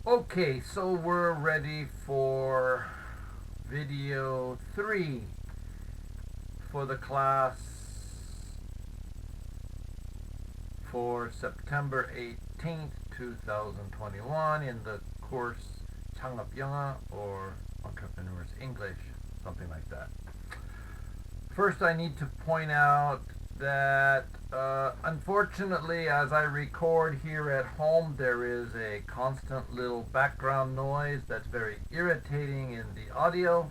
Okay, so we're ready for video 3 for the class for September 18th, 2021 in the course 창업 영어 or Entrepreneurs English, something like that. First, I need to point out that unfortunately, as I record here at home, there is a constant little background noise that's very irritating in the audio.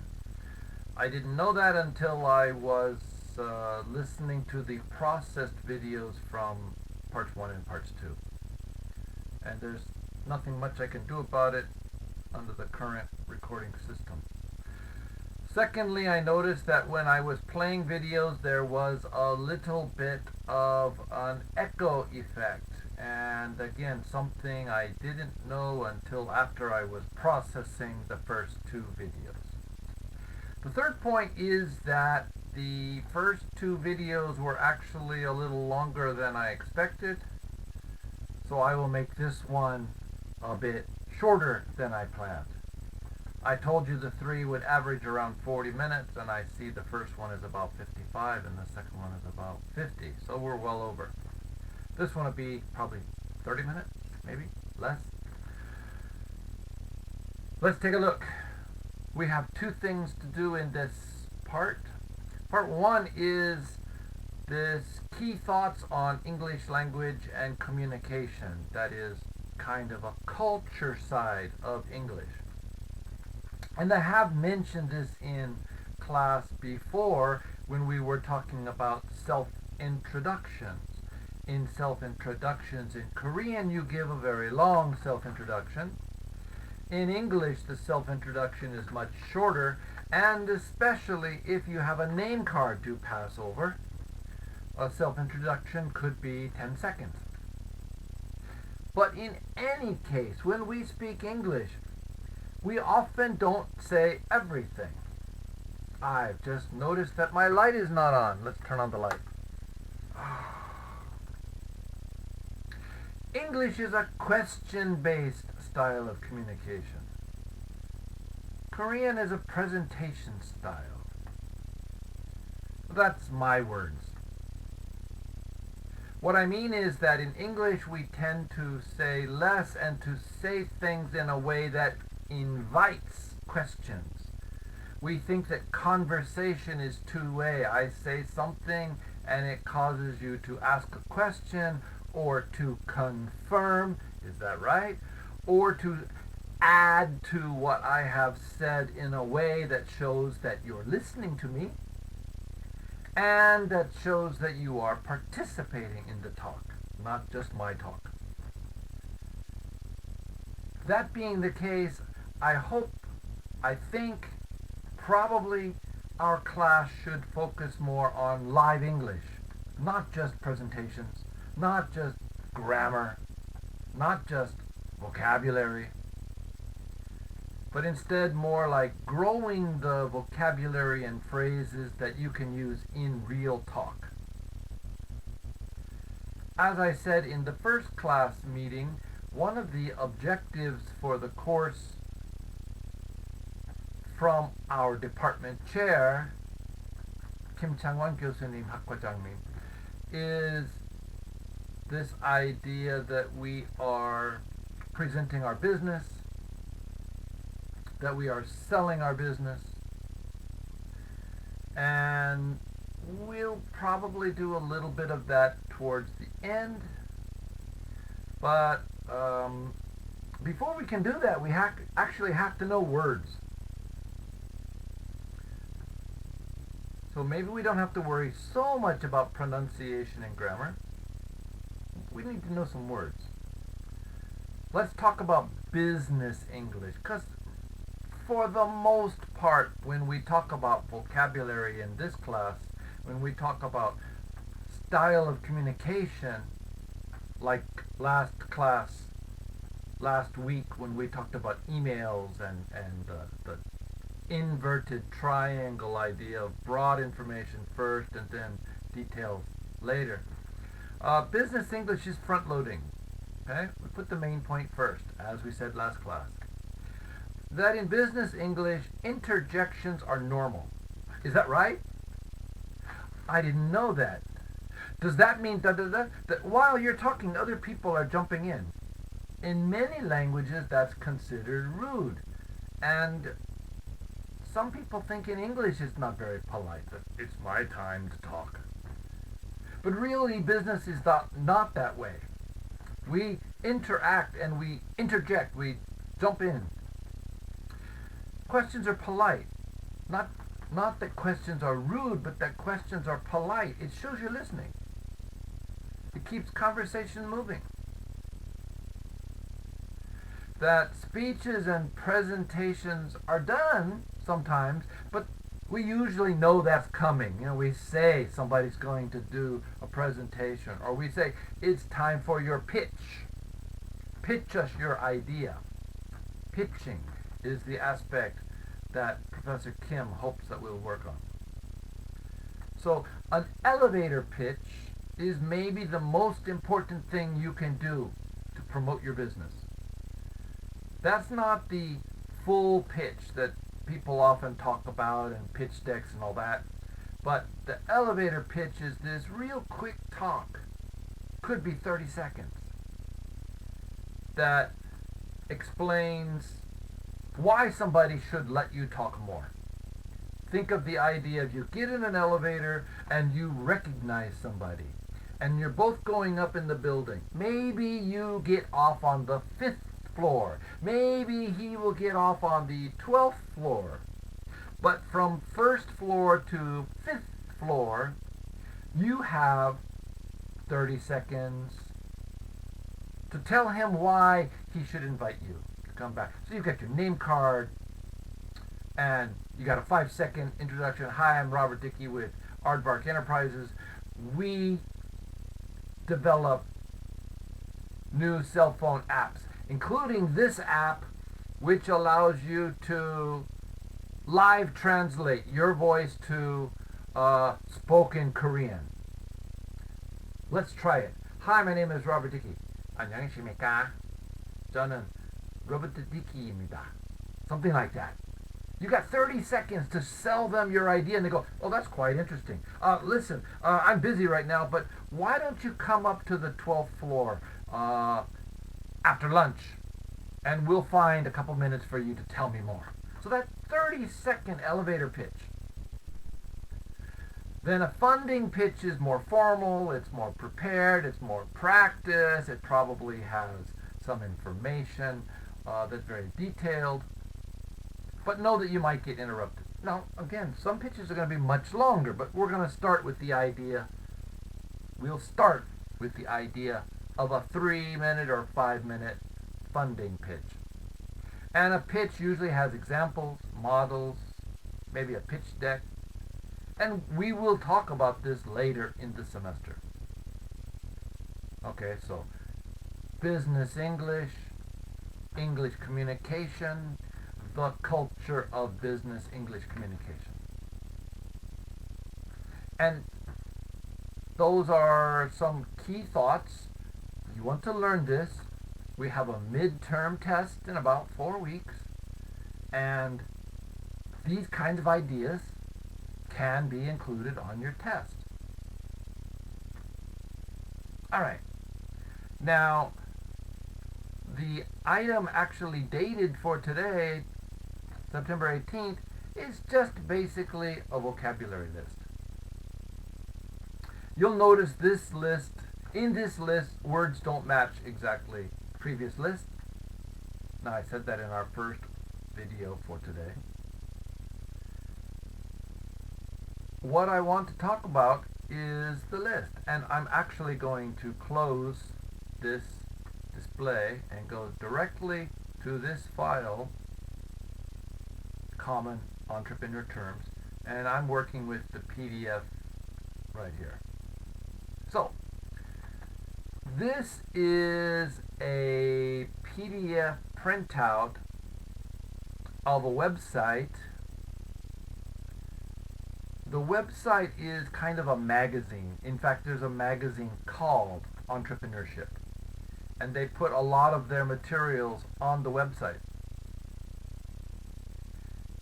I didn't know that until I was listening to the processed videos from parts 1 and parts 2. And there's nothing much I can do about it under the current recording system. Secondly, I noticed that when I was playing videos, there was a little bit of an echo effect. And again, something I didn't know until after I was processing the first 2 videos. The third point is that the first 2 videos were actually a little longer than I expected. So I will make this one a bit shorter than I planned. I told you the 3 would average around 40 minutes, and I see the first one is about 55 and the second one is about 50, so we're well over. This one will be probably 30 minutes, maybe less. Let's take a look. We have 2 things to do in this part. Part 1 is this key thoughts on English language and communication. That is kind of a culture side of English. And I have mentioned this in class before when we were talking about self-introductions. In self-introductions in Korean, you give a very long self-introduction. In English, the self-introduction is much shorter, and especially if you have a name card to pass over, a self-introduction could be 10 seconds. But in any case, when we speak English, we often don't say everything. I've just noticed that my light is not on. Let's turn on the light. English is a question-based style of communication. Korean is a presentation style. That's my words. What I mean is that in English we tend to say less and to say things in a way that invites questions. We think that conversation is two-way. I say something and it causes you to ask a question or to confirm, is that right? Or to add to what I have said in a way that shows that you're listening to me and that shows that you are participating in the talk, not just my talk. That being the case, I think, probably our class should focus more on live English, not just presentations, not just grammar, not just vocabulary, but instead more like growing the vocabulary and phrases that you can use in real talk. As I said in the first class meeting, one of the objectives for the course from our department chair, Kim Chang-won 교수님, 학과장님, is this idea that we are presenting our business, that we are selling our business, and we'll probably do a little bit of that towards the end, but before we can do that, we actually have to know words. So maybe we don't have to worry so much about pronunciation and grammar. We need to know some words. Let's talk about business English, because for the most part, when we talk about vocabulary in this class, when we talk about style of communication, like last week when we talked about emails and the inverted triangle idea of broad information first and then details later. Business English is front-loading. Okay, we put the main point first, as we said last class. That in business English, interjections are normal. Is that right? I didn't know that. Does that mean that while you're talking, other people are jumping in? In many languages, that's considered rude. And some people think in English it's not very polite, that it's my time to talk. But really, business is not that way. We interact and we interject, we jump in. Questions are polite. Not that questions are rude, but that questions are polite. It shows you're listening. It keeps conversation moving. That speeches and presentations are done sometimes, but we usually know that's coming. We say somebody's going to do a presentation, or we say it's time for your pitch. Pitch us your idea. Pitching is the aspect that Professor Kim hopes that we'll work on. So an elevator pitch is maybe the most important thing you can do to promote your business. That's not the full pitch that people often talk about and pitch decks and all that. But the elevator pitch is this real quick talk, could be 30 seconds, that explains why somebody should let you talk more. Think of the idea of you get in an elevator and you recognize somebody, and you're both going up in the building. Maybe you get off on the 5th floor. Maybe he will get off on the 12th floor. But from 1st floor to 5th floor, you have 30 seconds to tell him why he should invite you to come back. So you've got your name card, and you got a 5-second introduction. Hi, I'm Robert Dickey with Aardvark Enterprises. We develop new cell phone apps, including this app, which allows you to live translate your voice to spoken Korean. Let's try it. Hi, my name is Robert Dickey. 안녕하십니까? 저는 로버트 디키입니다. Something like that. You got 30 seconds to sell them your idea, and they go, oh, that's quite interesting. Listen, I'm busy right now, but why don't you come up to the 12th floor after lunch, and we'll find a couple minutes for you to tell me more. So that 30-second elevator pitch. Then a funding pitch is more formal, it's more prepared, it's more practice, it probably has some information that's very detailed. But know that you might get interrupted. Now, again, some pitches are going to be much longer, but we're going to start with the idea. We'll start with the idea of a 3-minute or 5-minute funding pitch. And a pitch usually has examples, models, maybe a pitch deck. And we will talk about this later in the semester. Okay, so business English, English communication, the culture of business English communication. And those are some key thoughts. You want to learn this. We have a midterm test in about 4 weeks. And these kinds of ideas can be included on your test. All right. Now, the item actually dated for today, September 18th, is just basically a vocabulary list. You'll notice this list, in this list, words don't match exactly previous list. Now, I said that in our first video for today. What I want to talk about is the list, and I'm actually going to close this display and go directly to this file, Common Entrepreneur Terms, and I'm working with the PDF right here. So, this is a PDF printout of a website. The website is kind of a magazine. In fact, there's a magazine called Entrepreneurship. and they put a lot of their materials on the website.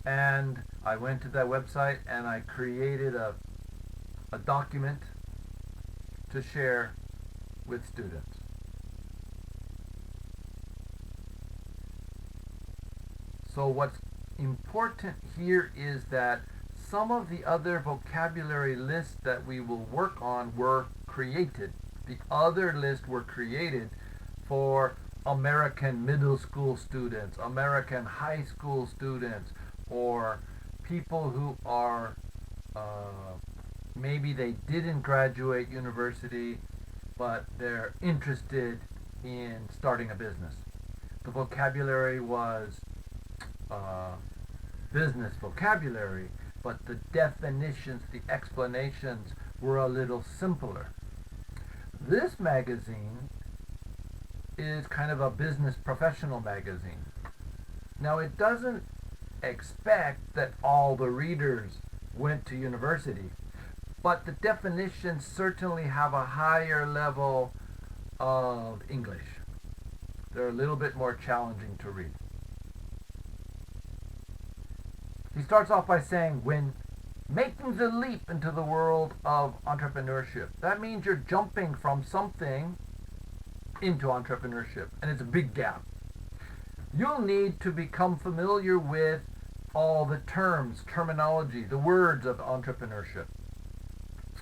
And I went to that website and I created a document to share with students. So what's important here is that some of the other vocabulary lists that we will work on were created. The other lists were created for American middle school students, American high school students, or people who are maybe they didn't graduate university, but they're interested in starting a business. The vocabulary was business vocabulary, but the definitions, the explanations were a little simpler. This magazine is kind of a business professional magazine. Now, it doesn't expect that all the readers went to university, but the definitions certainly have a higher level of English. They're a little bit more challenging to read. He starts off by saying, when making the leap into the world of entrepreneurship, that means you're jumping from something into entrepreneurship, and it's a big gap. You'll need to become familiar with all the terms, terminology, the words of entrepreneurship.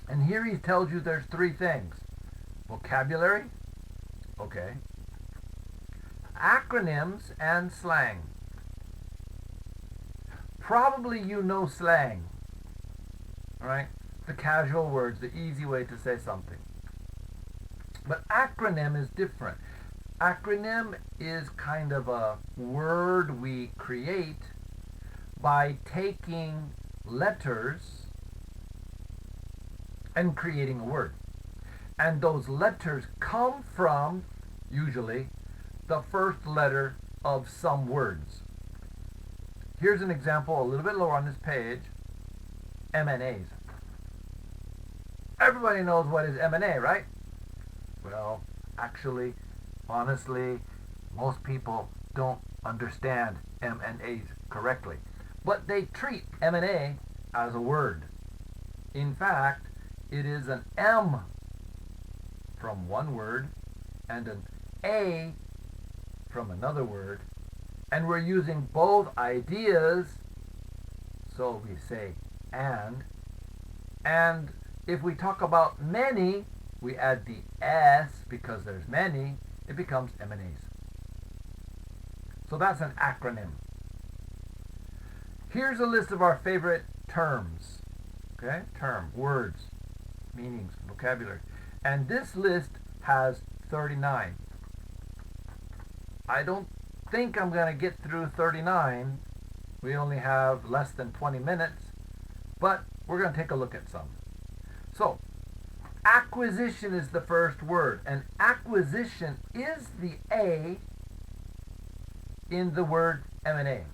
And here he tells you there's three things. Vocabulary, okay. Acronyms and slang. Probably you know slang, right? The casual words, the easy way to say something. But acronym is different. Acronym is kind of a word we create by taking letters and creating a word. And those letters come from, usually, the first letter of some words. Here's an example a little bit lower on this page. M&As. Everybody knows what is M&A, right? Well, actually, honestly, most people don't understand M&As correctly. But they treat M&A as a word. In fact, it is an M from one word and an A from another word. And we're using both ideas, so we say and if we talk about many, we add the S because there's many, it becomes M&As. So that's an acronym. Here's a list of our favorite terms. Okay? Term, words, meanings, vocabulary. And this list has 39. I don't think I'm going to get through 39. We only have less than 20 minutes, but we're going to take a look at some. So, acquisition is the first word, and acquisition is the A in the word M&A,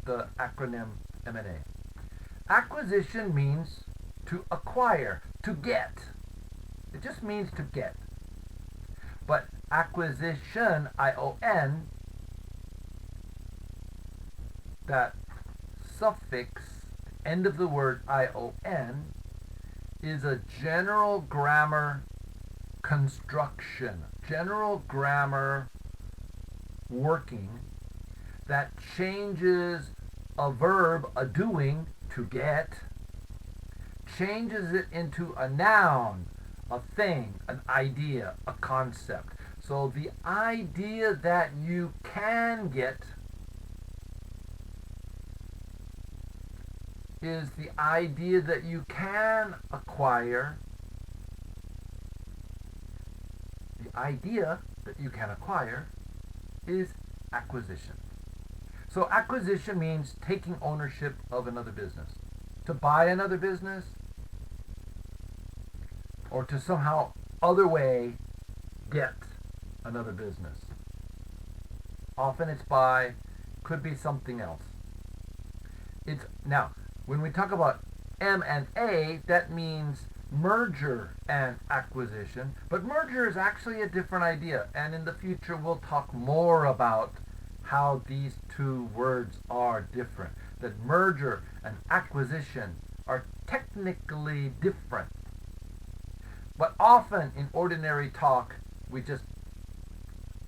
the acronym M&A. Acquisition means to acquire, to get. It just means to get. But acquisition, I-O-N, that suffix, end of the word I-O-N, is a general grammar construction, general grammar working that changes a verb, a doing, to get, changes it into a noun, a thing, an idea, a concept. So the idea that you can get is the idea that you can acquire. The idea that you can acquire is acquisition. So acquisition means taking ownership of another business. To buy another business, or to somehow other way get another business. Often it's buy, could be something else. Now, when we talk about M&A, that means merger and acquisition, but merger is actually a different idea, and in the future we'll talk more about how these two words are different. That merger and acquisition are technically different, but often in ordinary talk we just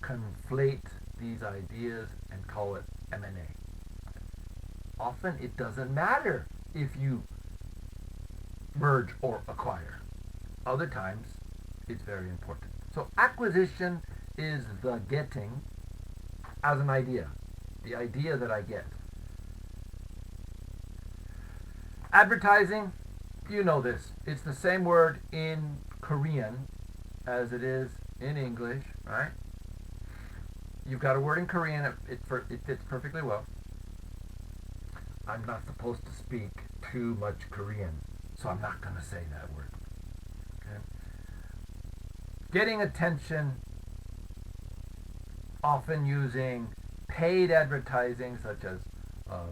conflate these ideas and call it M&A. Often it doesn't matter if you merge or acquire. Other times it's very important. So acquisition is the getting as an idea, the idea that I get. Advertising, you know this. It's the same word in Korean as it is in English, right? You've got a word in Korean, it fits perfectly well. I'm not supposed to speak too much Korean, so I'm not going to say that word. Okay? Getting attention, often using paid advertising such as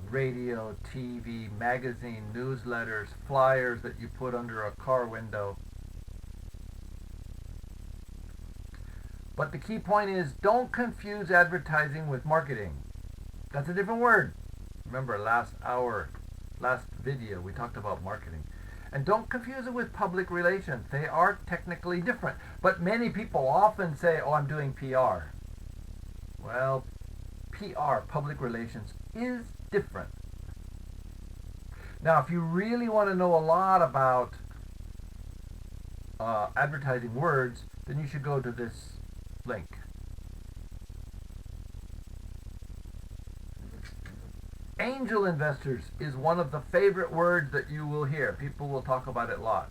radio, TV, magazine, newsletters, flyers that you put under a car window. But the key point is, don't confuse advertising with marketing. That's a different word. Remember last video, we talked about marketing. And don't confuse it with public relations. They are technically different. But many people often say, oh, I'm doing PR. Well, PR, public relations, is different. Now, if you really want to know a lot about advertising words, then you should go to this link. Angel investors is one of the favorite words that you will hear. People will talk about it a lot.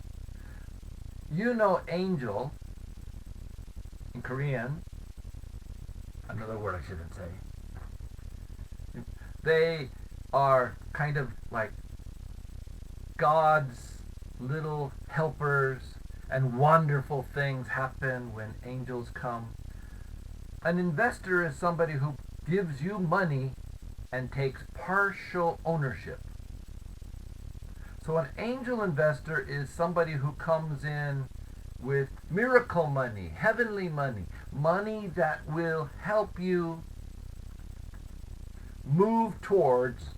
You know angel, in Korean, another word I shouldn't say. They are kind of like God's little helpers, and wonderful things happen when angels come. An investor is somebody who gives you money and takes partial ownership. So an angel investor is somebody who comes in with miracle money, heavenly money, money that will help you move towards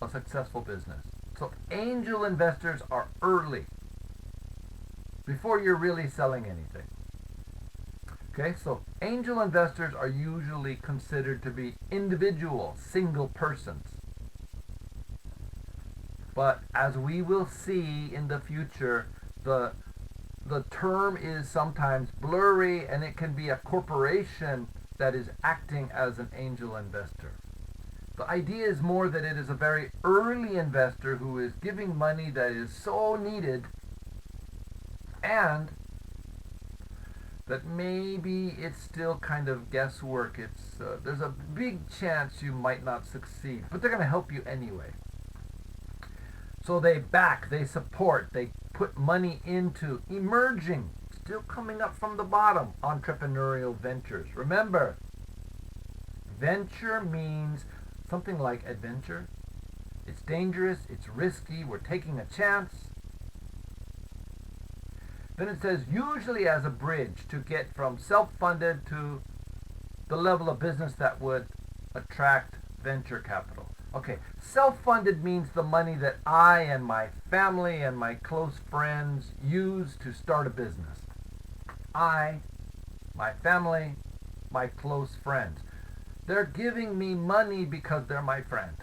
a successful business. So angel investors are early, before you're really selling anything. Okay, so angel investors are usually considered to be individual, single persons. But as we will see in the future, the term is sometimes blurry, and it can be a corporation that is acting as an angel investor. The idea is more that it is a very early investor who is giving money that is so needed, and that maybe it's still kind of guesswork. There's a big chance you might not succeed, but they're going to help you anyway. So they back, they support, they put money into emerging, still coming up from the bottom, entrepreneurial ventures. Remember, venture means something like adventure. It's dangerous, it's risky, we're taking a chance. Then it says, usually as a bridge to get from self-funded to the level of business that would attract venture capital. Okay, self-funded means the money that I and my family and my close friends use to start a business. I, my family, my close friends. They're giving me money because they're my friend.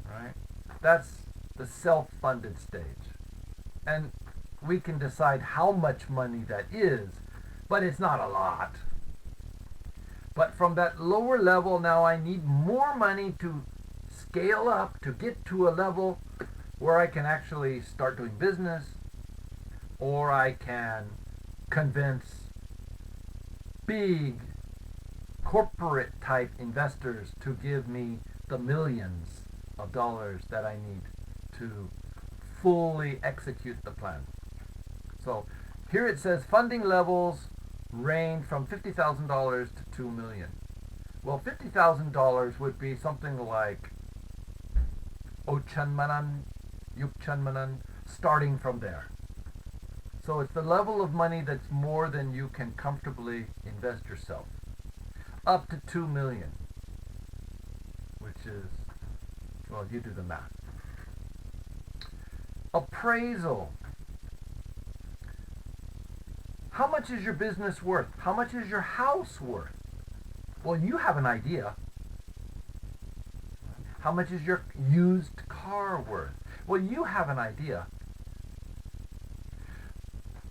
Right? That's the self-funded stage. And we can decide how much money that is, but it's not a lot. But from that lower level, now I need more money to scale up, to get to a level where I can actually start doing business, or I can convince big corporate type investors to give me the millions of dollars that I need to fully execute the plan. So here it says funding levels range from $50,000 to $2 million. Well, $50,000 would be something like 5천만 원, 6천만 원, starting from there. So it's the level of money that's more than you can comfortably invest yourself. Up to 2 million, which is, well, you do the math. Appraisal. How much is your business worth? How much is your house worth? Well, you have an idea. How much is your used car worth? Well, you have an idea.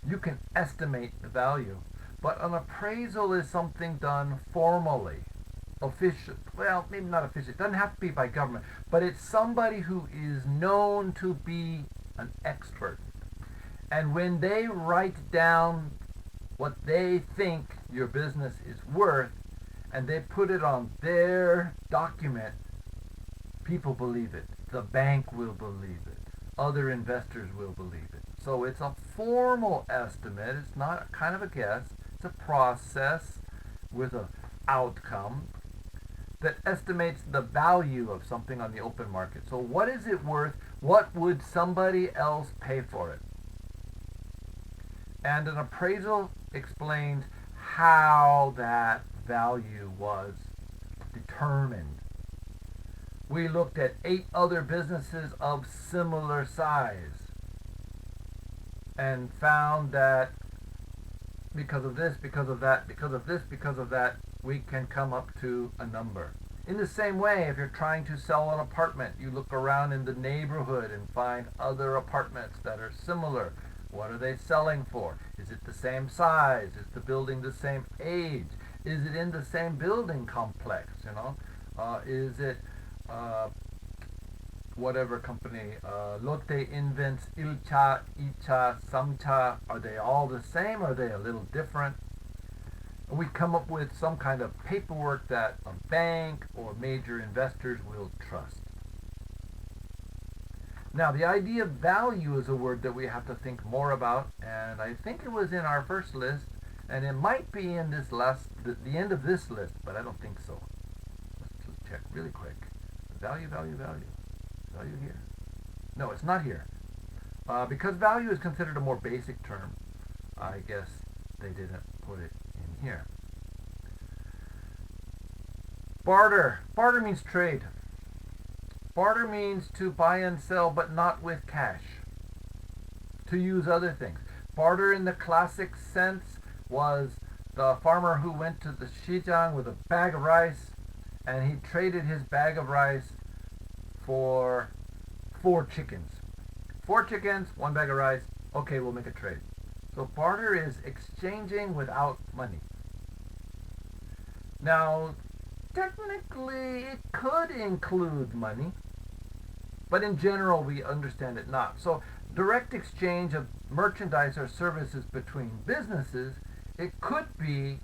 You can estimate the value, but an appraisal is something done formally, official. Well, maybe not official. It doesn't have to be by government, but it's somebody who is known to be an expert. And when they write down what they think your business is worth, and they put it on their document, people believe it. The bank will believe it. Other investors will believe it. So it's a formal estimate. It's not kind of a guess. It's a process with an outcome that estimates the value of something on the open market. So what is it worth? What would somebody else pay for it? And an appraisal explains how that value was determined. We looked at 8 other businesses of similar size and found that because of this, because of that, because of this, because of that, we can come up to a number. In the same way, if you're trying to sell an apartment, you look around in the neighborhood and find other apartments that are similar. What are they selling for? Is it the same size? Is the building the same age? Is it in the same building complex? Is it whatever company? Lotte invents Ilcha, Icha, Samcha. Are they all the same? Are they a little different? We come up with some kind of paperwork that a bank or major investors will trust. Now, the idea of value is a word that we have to think more about, and I think it was in our first list, and it might be in this the end of this list, but I don't think so. Let's check really quick. Value, value, value. Value here. No, it's not here. Because value is considered a more basic term, I guess they didn't put it in here. Barter. Barter means trade. Barter means to buy and sell, but not with cash. To use other things. Barter in the classic sense was the farmer who went to the Shijang with a bag of rice, and he traded his bag of rice for 4 chickens. 4 chickens, 1 bag of rice. Okay, we'll make a trade. So barter is exchanging without money. Now, technically, it could include money, but in general, we understand it not. So, direct exchange of merchandise or services between businesses, it could be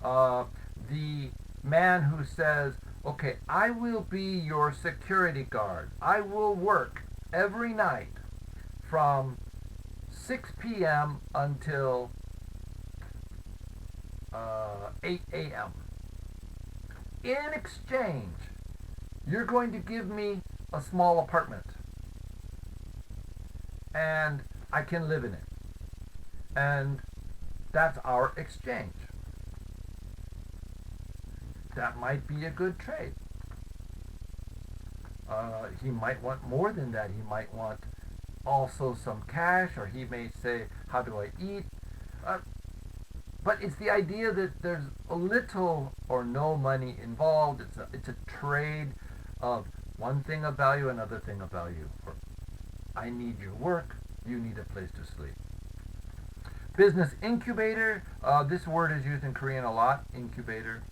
the man who says, okay, I will be your security guard. I will work every night from 6 p.m. until 8 a.m. In exchange, you're going to give me a small apartment, and I can live in it. And that's our exchange. That might be a good trade. He might want more than that. He might want also some cash, or he may say, how do I eat? But it's the idea that there's a little or no money involved. It's a trade of one thing of value, another thing of value. I need your work, you need a place to sleep. Business incubator, this word is used in Korean a lot, incubator.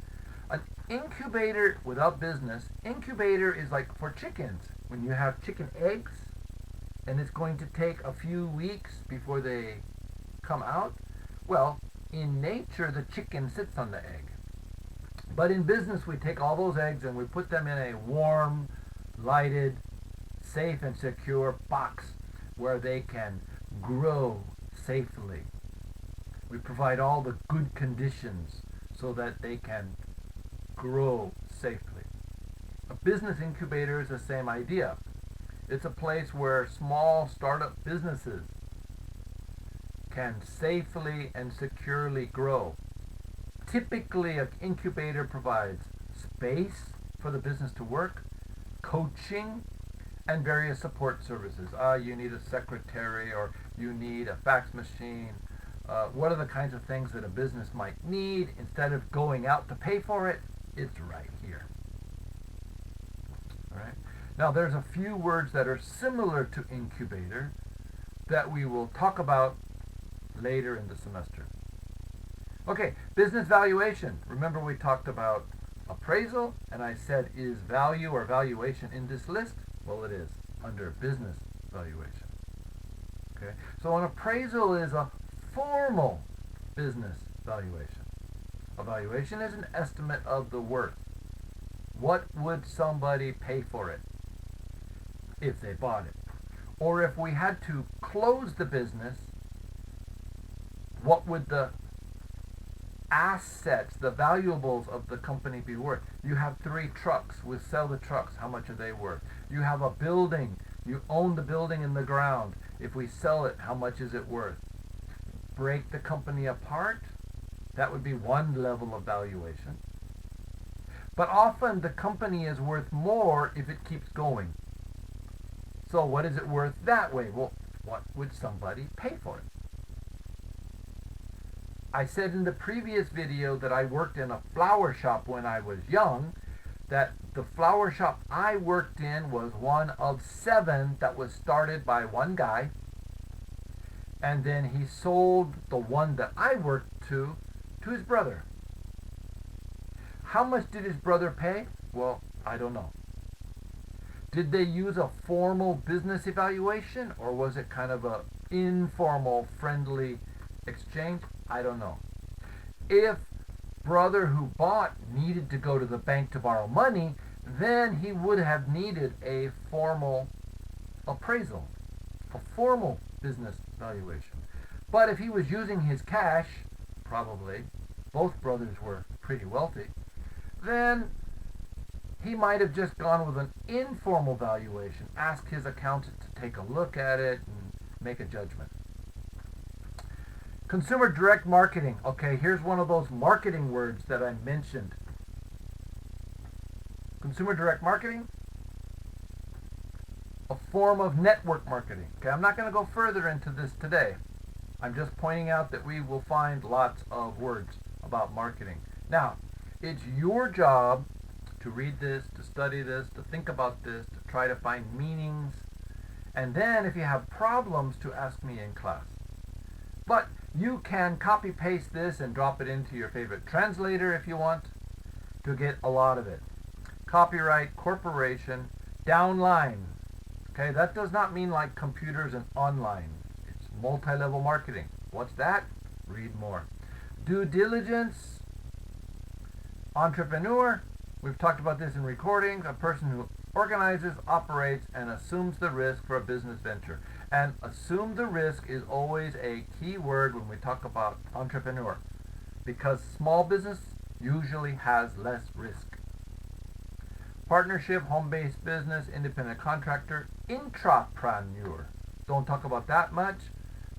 An incubator without business, incubator is like for chickens. When you have chicken eggs, and it's going to take a few weeks before they come out, well, in nature, the chicken sits on the egg. But in business, we take all those eggs and we put them in a warm, lighted, safe and secure box where they can grow safely. We provide all the good conditions so that they can grow safely. A business incubator is the same idea. It's a place where small startup businesses can safely and securely grow. Typically, an incubator provides space for the business to work, coaching, and various support services. You need a secretary, or you need a fax machine. What are the kinds of things that a business might need? Instead of going out to pay for it, it's right here. All right. Now, there's a few words that are similar to incubator that we will talk about later in the semester. Okay, business valuation. Remember we talked about appraisal, and I said, is value or valuation in this list? Well, it is, under business valuation. Okay, so an appraisal is a formal business valuation. A valuation is an estimate of the worth. What would somebody pay for it if they bought it? Or if we had to close the business, what would the assets, the valuables of the company be worth? You have 3 trucks. We sell the trucks. How much are they worth? You have a building. You own the building in the ground. If we sell it, how much is it worth? Break the company apart. That would be one level of valuation. But often the company is worth more if it keeps going. So what is it worth that way? Well, what would somebody pay for it? I said in the previous video that I worked in a flower shop when I was young, that the flower shop I worked in was one of 7 that was started by one guy, and then he sold the one that I worked to his brother. How much did his brother pay? Well, I don't know. Did they use a formal business evaluation, or was it kind of a informal, friendly exchange? I don't know. If brother who bought needed to go to the bank to borrow money, then he would have needed a formal appraisal, a formal business valuation. But if he was using his cash, probably, both brothers were pretty wealthy, then he might have just gone with an informal valuation, asked his accountant to take a look at it and make a judgment. Consumer direct marketing. Okay, here's one of those marketing words that I mentioned. Consumer direct marketing, a form of network marketing. Okay, I'm not going to go further into this today. I'm just pointing out that we will find lots of words about marketing. Now, it's your job to read this, to study this, to think about this, to try to find meanings, and then if you have problems, to ask me in class. But you can copy paste this and drop it into your favorite translator if you want to get a lot of it. Copyright, corporation, downline. Okay, that does not mean like computers and online. It's multi-level marketing. What's that? Read more. Due diligence, entrepreneur. We've talked about this in recordings. A person who organizes, operates, and assumes the risk for a business venture. And assume the risk is always a key word when we talk about entrepreneur, because small business usually has less risk. Partnership, home-based business, independent contractor, intrapreneur. Don't talk about that much.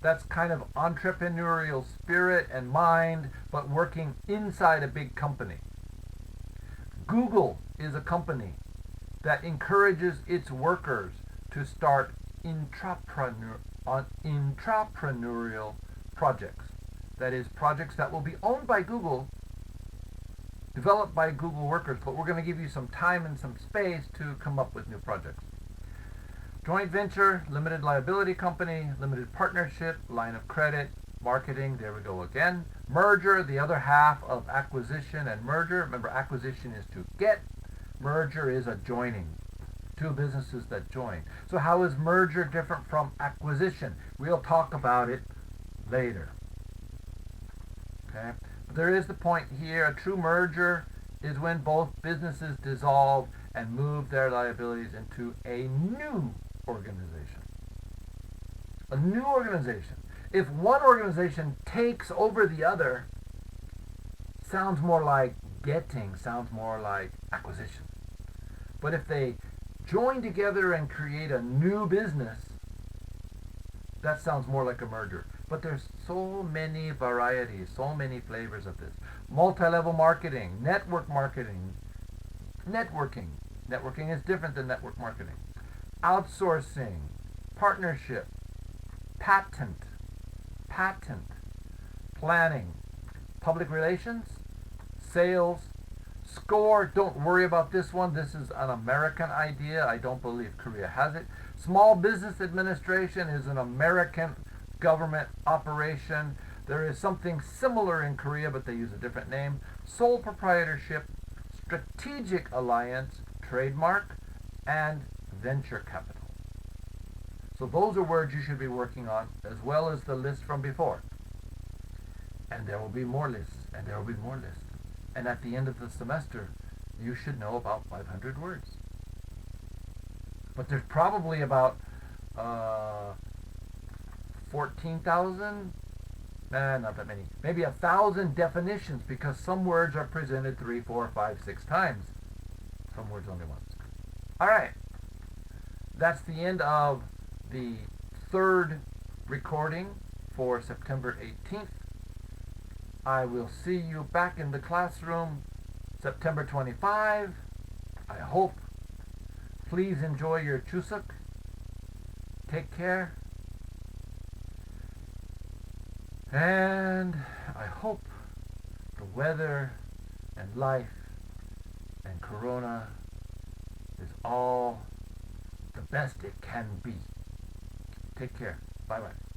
That's kind of entrepreneurial spirit and mind, but working inside a big company. Google is a company that encourages its workers to start intrapreneurial projects. That is, projects that will be owned by Google, developed by Google workers, but we're going to give you some time and some space to come up with new projects. Joint venture, limited liability company, limited partnership, line of credit, marketing, there we go again. Merger, the other half of acquisition and merger. Remember, acquisition is to get, merger is a joining. 2 businesses that join. So how is merger different from acquisition? We'll talk about it later. Okay? But there is the point here. A true merger is when both businesses dissolve and move their liabilities into a new organization. A new organization. If one organization takes over the other, sounds more like getting, sounds more like acquisition. But if they join together and create a new business, that sounds more like a merger. But there's so many varieties, so many flavors of this. Multi-level marketing, network marketing, networking. Networking is different than network marketing. Outsourcing, partnership, patent, patent, planning, public relations, sales, score. Don't worry about this one. This is an American idea. I don't believe Korea has it. Small business administration is an American government operation. There is something similar in Korea, but they use a different name. Sole proprietorship, strategic alliance, trademark, and venture capital. So those are words you should be working on, as well as the list from before. And there will be more lists, and there will be more lists. And at the end of the semester, you should know about 500 words. But there's probably about 14,000, not that many, maybe 1,000 definitions, because some words are presented 3, 4, 5, 6 times. Some words only once. All right. That's the end of the third recording for September 18th. I will see you back in the classroom September 25. I hope. Please enjoy your Chuseok. Take care. And I hope the weather and life and Corona is all the best it can be. Take care. Bye-bye.